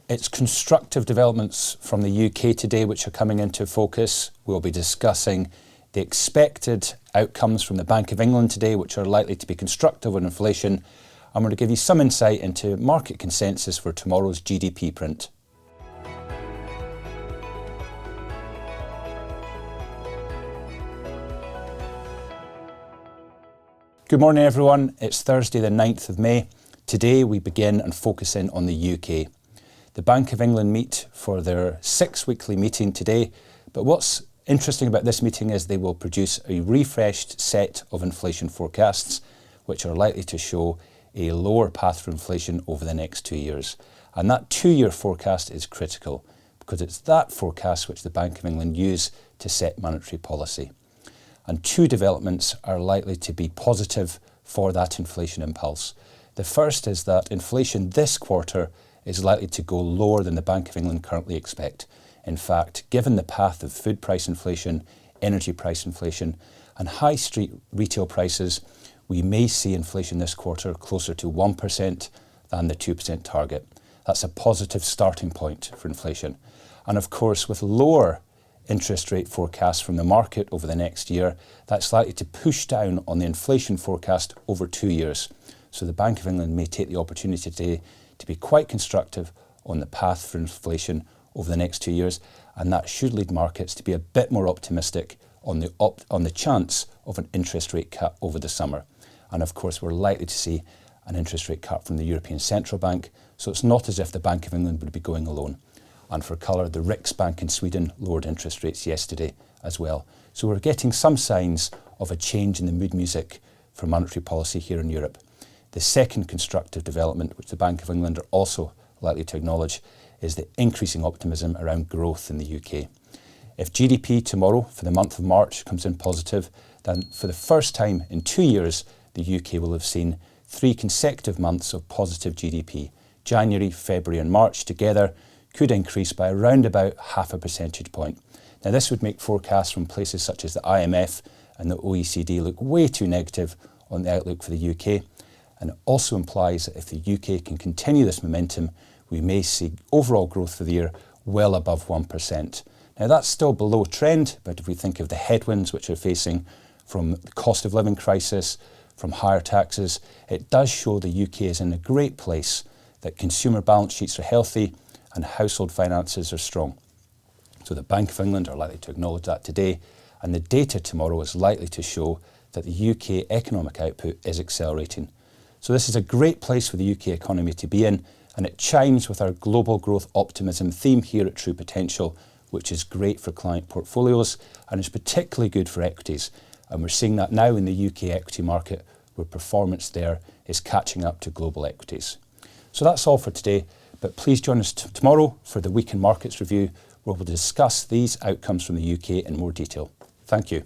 It's constructive developments from the UK today which are coming into focus. We'll be discussing the expected outcomes from the Bank of England today, which are likely to be constructive on inflation. I'm going to give you some insight into market consensus for tomorrow's GDP print. Good morning everyone, it's Thursday the 9th of May. Today we begin and focus in on the UK. The Bank of England meet for their 6th weekly meeting today, but what's interesting about this meeting is they will produce a refreshed set of inflation forecasts which are likely to show a lower path for inflation over the next 2 years. And that 2-year forecast is critical because it's that forecast which the Bank of England use to set monetary policy. And two developments are likely to be positive for that inflation impulse. The first is that inflation this quarter is likely to go lower than the Bank of England currently expect. In fact, given the path of food price inflation, energy price inflation, and high street retail prices, we may see inflation this quarter closer to 1% than the 2% target. That's a positive starting point for inflation. And of course, with lower interest rate forecasts from the market over the next year, that's likely to push down on the inflation forecast over 2 years. So the Bank of England may take the opportunity today to be quite constructive on the path for inflation over the next 2 years, and that should lead markets to be a bit more optimistic on the chance of an interest rate cut over the summer. And of course, we're likely to see an interest rate cut from the European Central Bank, so it's not as if the Bank of England would be going alone. And for colour, the Riksbank in Sweden lowered interest rates yesterday as well. So we're getting some signs of a change in the mood music for monetary policy here in Europe. The second constructive development, which the Bank of England are also likely to acknowledge, is the increasing optimism around growth in the UK. If GDP tomorrow for the month of March comes in positive, then for the first time in 2 years, the UK will have seen 3 consecutive months of positive GDP. January, February and March together could increase by around about 0.5 percentage point. Now this would make forecasts from places such as the IMF and the OECD look way too negative on the outlook for the UK, and it also implies that if the UK can continue this momentum, we may see overall growth for the year well above 1%. Now that's still below trend, but if we think of the headwinds which we're facing from the cost of living crisis, from higher taxes, it does show the UK is in a great place, that consumer balance sheets are healthy and household finances are strong. So the Bank of England are likely to acknowledge that today, and the data tomorrow is likely to show that the UK economic output is accelerating. So this is a great place for the UK economy to be in, and it chimes with our global growth optimism theme here at True Potential, which is great for client portfolios and is particularly good for equities. And we're seeing that now in the UK equity market, where performance there is catching up to global equities. So that's all for today. But please join us tomorrow for the Week in Markets review, where we'll discuss these outcomes from the UK in more detail. Thank you.